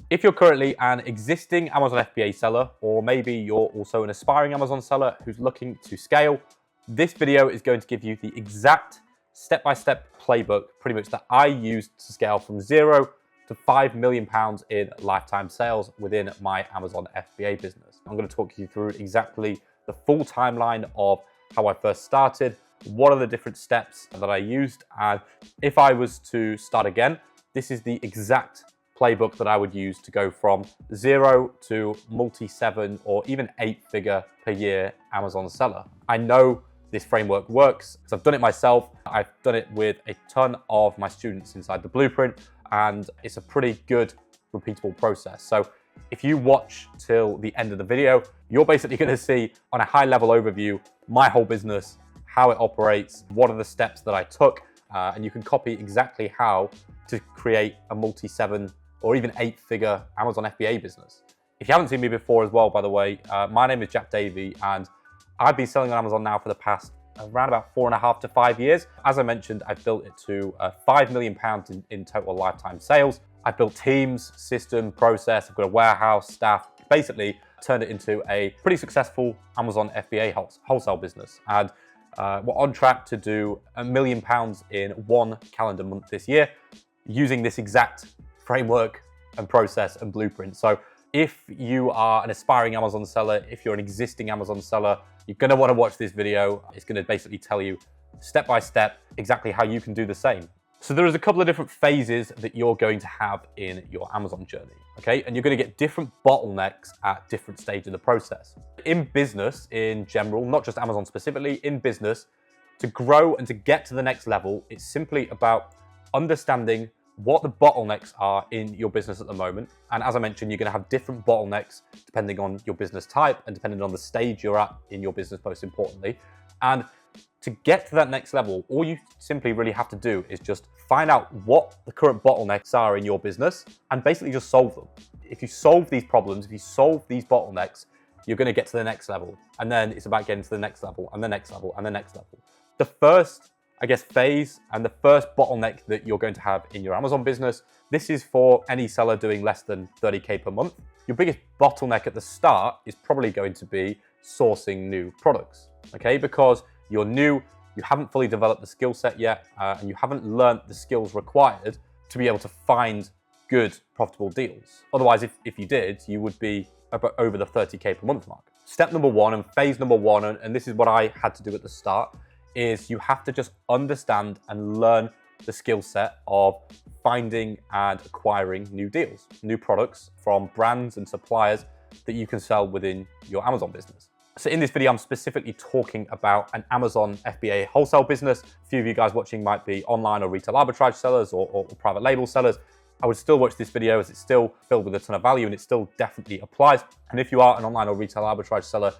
If you're currently an existing Amazon FBA seller, or maybe you're also an aspiring Amazon seller who's looking to scale, this video is going to give you the exact step-by-step playbook pretty much that I used to scale from 0 to £5 million in lifetime sales within my Amazon FBA business. I'm going to talk you through exactly the full timeline of how I first started, what are the different steps that I used, and if I was to start again, this is the exact playbook that I would use to go from 0 to multi-7 or even 8-figure per year Amazon seller. I know this framework works because I've done it myself. I've done it with a ton of my students inside the blueprint, and it's a pretty good repeatable process. So if you watch till the end of the video, you're basically going to see on a high level overview my whole business, how it operates, what are the steps that I took, and you can copy exactly how to create a multi-7 or even 8-figure Amazon FBA business. If you haven't seen me before as well, by the way, my name is Davy, and I've been selling on Amazon now for the past around about 4.5 to 5 years. As I mentioned, I've built it to £5 million in total lifetime sales. I've built teams, system, process, I've got a warehouse, staff, basically turned it into a pretty successful Amazon FBA wholesale business. And we're on track to do £1 million in 1 calendar month this year using this exact framework and process and blueprint. So if you are an aspiring Amazon seller, if you're an existing Amazon seller, you're going to want to watch this video. It's going to basically tell you step by step exactly how you can do the same. So there is a couple of different phases that you're going to have in your Amazon journey, okay? And you're going to get different bottlenecks at different stages of the process. In business in general, not just Amazon specifically, in business, to grow and to get to the next level, it's simply about understanding what the bottlenecks are in your business at the moment. And as I mentioned, you're going to have different bottlenecks depending on your business type and depending on the stage you're at in your business, most importantly. And to get to that next level, all you simply really have to do is just find out what the current bottlenecks are in your business and basically just solve them. If you solve these problems, if you solve these bottlenecks, you're going to get to the next level. And then it's about getting to the next level and the next level and the next level. The first phase and the first bottleneck that you're going to have in your Amazon business, this is for any seller doing less than 30K per month. Your biggest bottleneck at the start is probably going to be sourcing new products, okay? Because you're new, you haven't fully developed the skill set yet, and you haven't learned the skills required to be able to find good, profitable deals. Otherwise, if you did, you would be over the 30K per month mark. Step number one and phase number one, and this is what I had to do at the start, is you have to just understand and learn the skill set of finding and acquiring new deals, new products from brands and suppliers that you can sell within your Amazon business. So in this video, I'm specifically talking about an Amazon FBA wholesale business. A few of you guys watching might be online or retail arbitrage sellers or private label sellers. I would still watch this video as it's still filled with a ton of value and it still definitely applies. And if you are an online or retail arbitrage seller,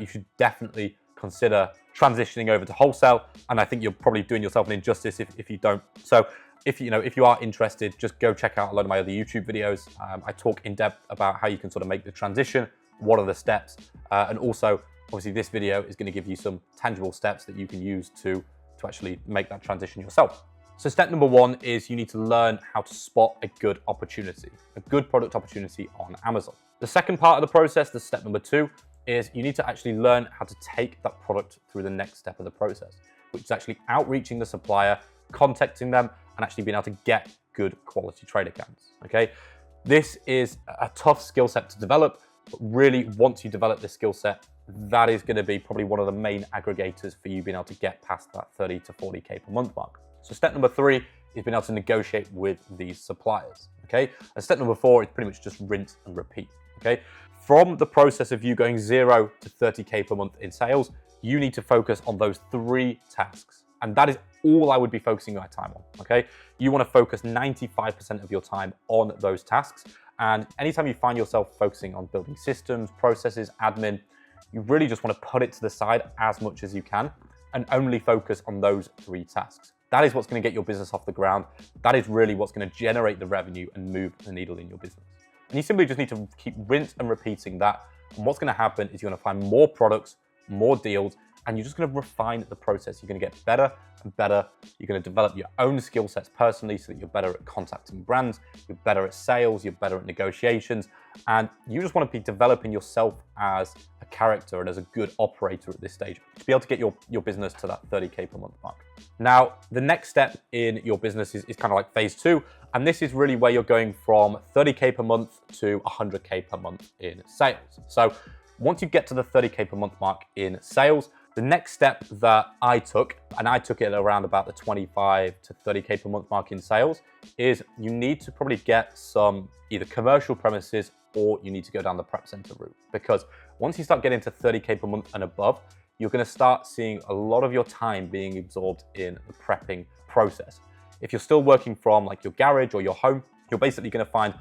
you should definitely consider transitioning over to wholesale, and I think you're probably doing yourself an injustice if you don't. So if you are interested, just go check out a lot of my other YouTube videos. I talk in depth about how you can sort of make the transition, what are the steps, and also obviously this video is going to give you some tangible steps that you can use to actually make that transition yourself. So step number one is you need to learn how to spot a good opportunity, a good product opportunity on Amazon. The second part of the process, the step number two, is you need to actually learn how to take that product through the next step of the process, which is actually outreaching the supplier, contacting them, and actually being able to get good quality trade accounts, okay? This is a tough skill set to develop, but really once you develop this skill set, that is going to be probably one of the main aggregators for you being able to get past that 30 to 40K per month mark. So step number three is being able to negotiate with these suppliers, okay? And step number four is pretty much just rinse and repeat, okay? From the process of you going 0 to 30K per month in sales, you need to focus on those 3 tasks. And that is all I would be focusing my time on, okay? You want to focus 95% of your time on those tasks. And anytime you find yourself focusing on building systems, processes, admin, you really just want to put it to the side as much as you can and only focus on those 3 tasks. That is what's going to get your business off the ground. That is really what's going to generate the revenue and move the needle in your business. And you simply just need to keep rinse and repeating that. And what's going to happen is you're going to find more products, more deals, and you're just going to refine the process. You're going to get better and better. You're going to develop your own skill sets personally so that you're better at contacting brands, you're better at sales, you're better at negotiations, and you just want to be developing yourself as a character and as a good operator at this stage to be able to get your business to that 30K per month mark. Now, the next step in your business is kind of like phase 2, and this is really where you're going from 30K per month to 100K per month in sales. So once you get to the 30K per month mark in sales, the next step that I took, and I took it around about the 25 to 30K per month mark in sales, is you need to probably get some either commercial premises or you need to go down the prep center route. Because once you start getting to 30K per month and above, you're going to start seeing a lot of your time being absorbed in the prepping process. If you're still working from like your garage or your home, you're basically going to find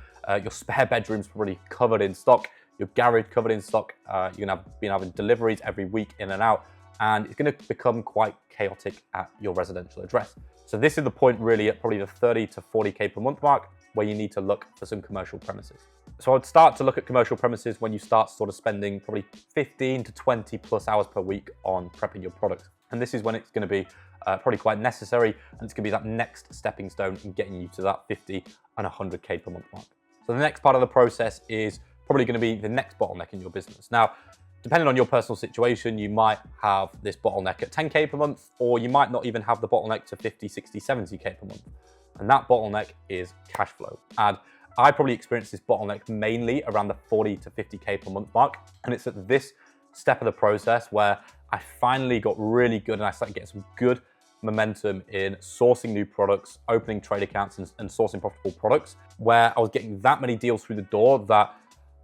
your spare bedrooms probably covered in stock, your garage covered in stock. You're going to have been having deliveries every week in and out, and it's going to become quite chaotic at your residential address. So this is the point really at probably the 30 to 40K per month mark where you need to look for some commercial premises. So I'd start to look at commercial premises when you start sort of spending probably 15 to 20 plus hours per week on prepping your products. And this is when it's going to be probably quite necessary, and it's going to be that next stepping stone in getting you to that 50 and 100K per month mark. So the next part of the process is probably going to be the next bottleneck in your business. Now, depending on your personal situation, you might have this bottleneck at 10K per month, or you might not even have the bottleneck to 50, 60, 70K per month. And that bottleneck is cash flow. And I probably experienced this bottleneck mainly around the 40 to 50K per month mark. And it's at this step of the process where I finally got really good and I started getting some good momentum in sourcing new products, opening trade accounts and sourcing profitable products, where I was getting that many deals through the door that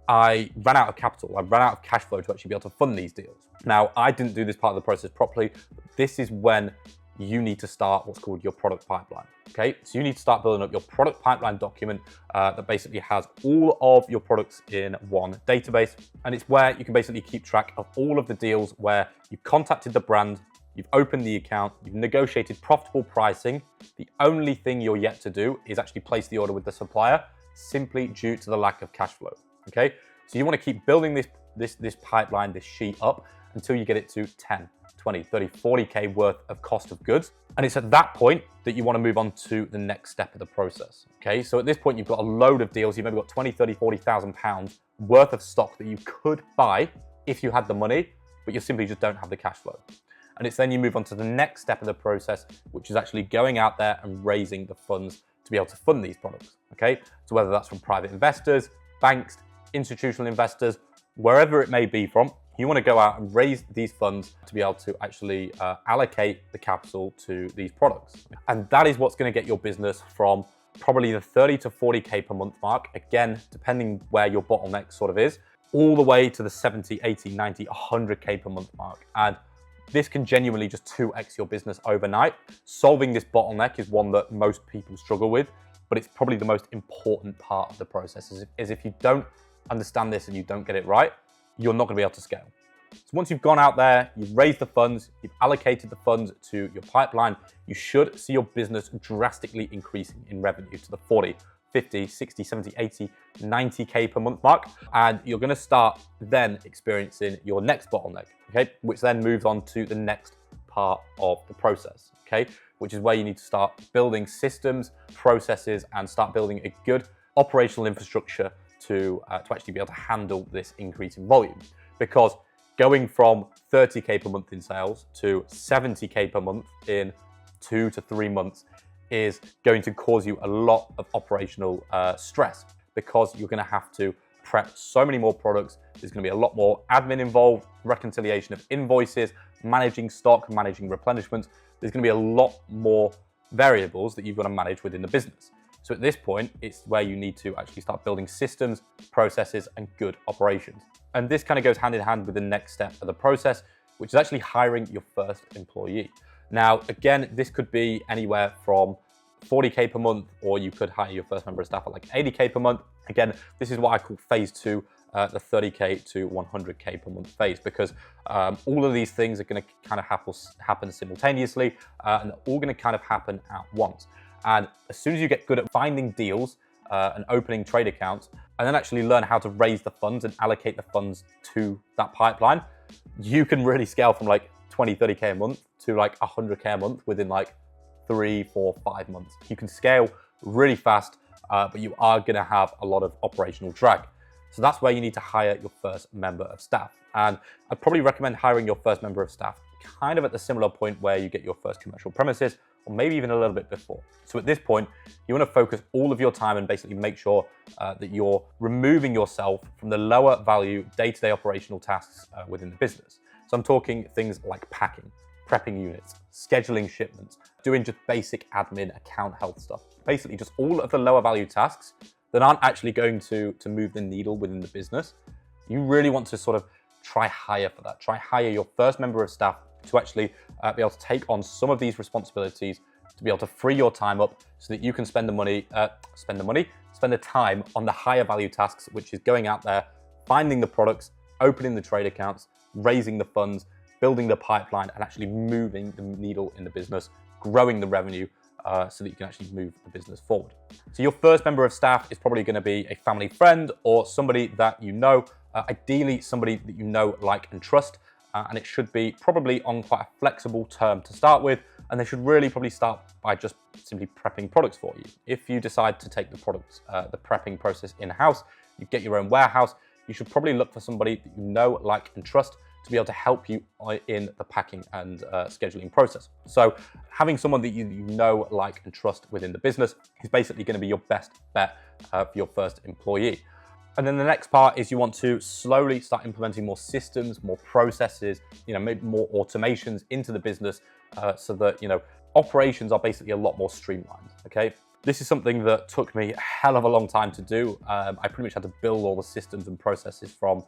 I ran out of capital. I ran out of cash flow to actually be able to fund these deals. Now, I didn't do this part of the process properly. But this is when you need to start what's called your product pipeline. Okay, so you need to start building up your product pipeline document that basically has all of your products in one database. And it's where you can basically keep track of all of the deals where you've contacted the brand, you've opened the account, you've negotiated profitable pricing. The only thing you're yet to do is actually place the order with the supplier, simply due to the lack of cash flow. Okay, so you want to keep building this pipeline, this sheet up until you get it to 10, 20, 30, 40K worth of cost of goods. And it's at that point that you want to move on to the next step of the process. Okay, so at this point, you've got a load of deals. You've maybe got 20, 30, 40,000 pounds worth of stock that you could buy if you had the money, but you simply just don't have the cash flow. And it's then you move on to the next step of the process, which is actually going out there and raising the funds to be able to fund these products. Okay, so whether that's from private investors, banks, institutional investors, wherever it may be from, you want to go out and raise these funds to be able to actually allocate the capital to these products. And that is what's going to get your business from probably the 30 to 40K per month mark, again, depending where your bottleneck sort of is, all the way to the 70, 80, 90, 100K per month mark. And this can genuinely just 2x your business overnight. Solving this bottleneck is one that most people struggle with, but it's probably the most important part of the process. Is if you don't understand this and you don't get it right, you're not going to be able to scale. So once you've gone out there, you've raised the funds, you've allocated the funds to your pipeline, you should see your business drastically increasing in revenue to the 40, 50, 60, 70, 80, 90K per month mark. And you're going to start then experiencing your next bottleneck, okay? Which then moves on to the next part of the process, okay? Which is where you need to start building systems, processes, and start building a good operational infrastructure to actually be able to handle this increase in volume. Because going from 30K per month in sales to 70K per month in 2 to 3 months is going to cause you a lot of operational stress, because you're going to have to prep so many more products. There's going to be a lot more admin involved, reconciliation of invoices, managing stock, managing replenishments. There's going to be a lot more variables that you've got to manage within the business. So at this point, it's where you need to actually start building systems, processes, and good operations. And this kind of goes hand in hand with the next step of the process, which is actually hiring your first employee. Now, again, this could be anywhere from 40K per month, or you could hire your first member of staff at like 80K per month. Again, this is what I call phase 2, the 30K to 100K per month phase, because all of these things are going to kind of happen simultaneously, and they're all going to kind of happen at once. And as soon as you get good at finding deals and opening trade accounts, and then actually learn how to raise the funds and allocate the funds to that pipeline, you can really scale from like 20, 30K a month to like 100K a month within like 3, 4, 5 months. You can scale really fast, but you are gonna have a lot of operational drag. So that's where you need to hire your first member of staff. And I'd probably recommend hiring your first member of staff kind of at the similar point where you get your first commercial premises, or maybe even a little bit before. So at this point, you want to focus all of your time and basically make sure that you're removing yourself from the lower value day-to-day operational tasks within the business. So I'm talking things like packing, prepping units, scheduling shipments, doing just basic admin, account health stuff. Basically just all of the lower value tasks that aren't actually going to move the needle within the business. You really want to sort of try hire for that. Try hire your first member of staff to actually be able to take on some of these responsibilities, to be able to free your time up so that you can spend the time on the higher value tasks, which is going out there, finding the products, opening the trade accounts, raising the funds, building the pipeline, and actually moving the needle in the business, growing the revenue, so that you can actually move the business forward. So your first member of staff is probably going to be a family friend or somebody that you know, ideally somebody that you know, like, and trust. And it should be probably on quite a flexible term to start with. And they should really probably start by just simply prepping products for you. If you decide to take the products, the prepping process in-house, you get your own warehouse, you should probably look for somebody that you know, like, and trust to be able to help you in the packing and scheduling process. So having someone that you know, like, and trust within the business is basically going to be your best bet for your first employee. And then the next part is you want to slowly start implementing more systems, more processes, maybe more automations into the business so that, operations are basically a lot more streamlined, okay? This is something that took me a hell of a long time to do. I pretty much had to build all the systems and processes from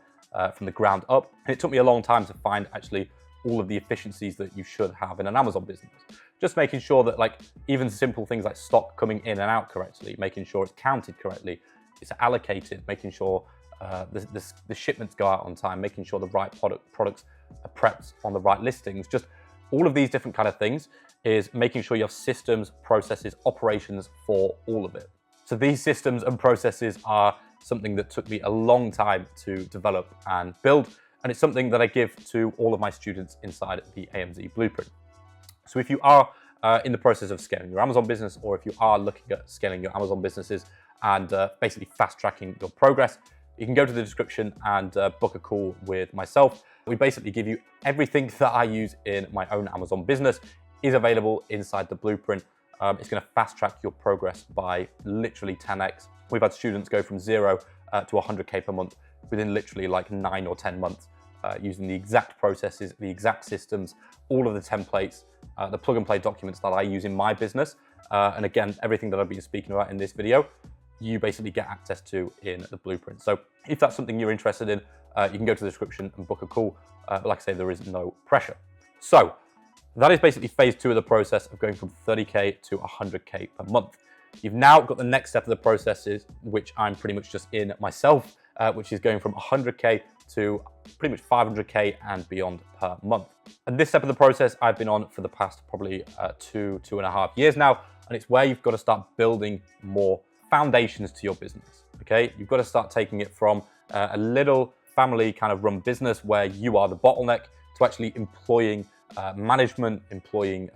the ground up. And it took me a long time to find actually all of the efficiencies that you should have in an Amazon business. Just making sure that like even simple things like stock coming in and out correctly, making sure it's counted correctly, it's allocated, making sure the shipments go out on time, making sure the right products are prepped on the right listings. Just all of these different kind of things is making sure you have systems, processes, operations for all of it. So these systems and processes are something that took me a long time to develop and build. And it's something that I give to all of my students inside the AMZ Blueprint. So if you are in the process of scaling your Amazon business, or if you are looking at scaling your Amazon businesses and basically fast tracking your progress, you can go to the description and book a call with myself. We basically give you everything that I use in my own Amazon business is available inside the Blueprint. It's going to fast track your progress by literally 10x. We've had students go from 0 to 100K per month within literally like 9 or 10 months using the exact processes, the exact systems, all of the templates, the plug and play documents that I use in my business. And again, everything that I've been speaking about in this video, you basically get access to in the Blueprint. So if that's something you're interested in, you can go to the description and book a call. But like I say, there is no pressure. So that is basically phase 2 of the process of going from 30K to 100K per month. You've now got the next step of the processes, which I'm pretty much just in myself, which is going from 100K to pretty much 500K and beyond per month. And this step of the process I've been on for the past probably 2.5 years now. And it's where you've got to start building more foundations to your business, okay? You've got to start taking it from a little family kind of run business where you are the bottleneck to actually employing management, employing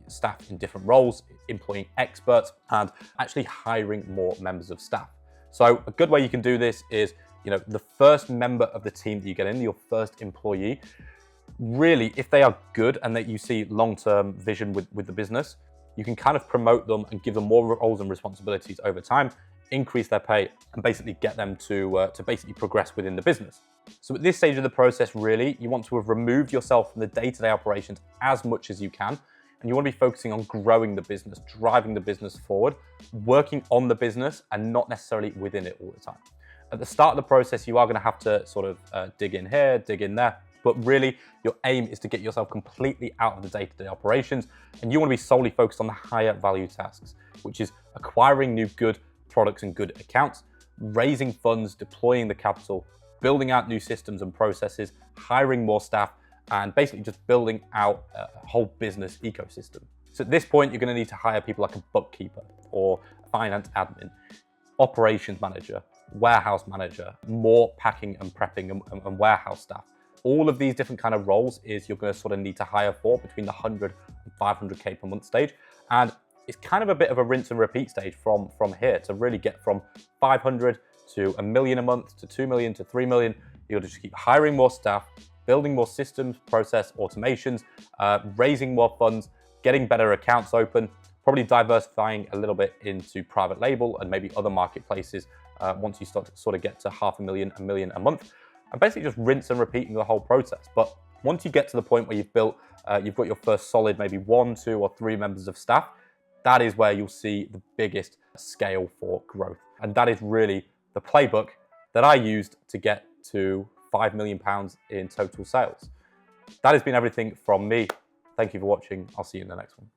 staff in different roles, employing experts, and actually hiring more members of staff. So a good way you can do this is, the first member of the team that you get in, your first employee, really, if they are good and that you see long-term vision with the business, you can kind of promote them and give them more roles and responsibilities over time, increase their pay, and basically get them to basically progress within the business. So at this stage of the process, really, you want to have removed yourself from the day-to-day operations as much as you can. And you want to be focusing on growing the business, driving the business forward, working on the business and not necessarily within it all the time. At the start of the process, you are going to have to sort of dig in here, dig in there. But really, your aim is to get yourself completely out of the day-to-day operations. And you want to be solely focused on the higher value tasks, which is acquiring new good products and good accounts, raising funds, deploying the capital, building out new systems and processes, hiring more staff, and basically just building out a whole business ecosystem. So at this point, you're going to need to hire people like a bookkeeper or a finance admin, operations manager, warehouse manager, more packing and prepping and warehouse staff, all of these different kind of roles is you're going to sort of need to hire for between the 100 and 500K per month stage. And it's kind of a bit of a rinse and repeat stage from here to really get from 500 to $1 million a month to 2 million to 3 million. You'll just keep hiring more staff, building more systems, process automations, raising more funds, getting better accounts open, probably diversifying a little bit into private label and maybe other marketplaces once you start to sort of get to $500,000, $1 million a month, and basically just rinse and repeating the whole process. But once you get to the point where you've built, you've got your first solid maybe 1, 2, or 3 members of staff, that is where you'll see the biggest scale for growth. And that is really the playbook that I used to get to £5 million in total sales. That has been everything from me. Thank you for watching. I'll see you in the next one.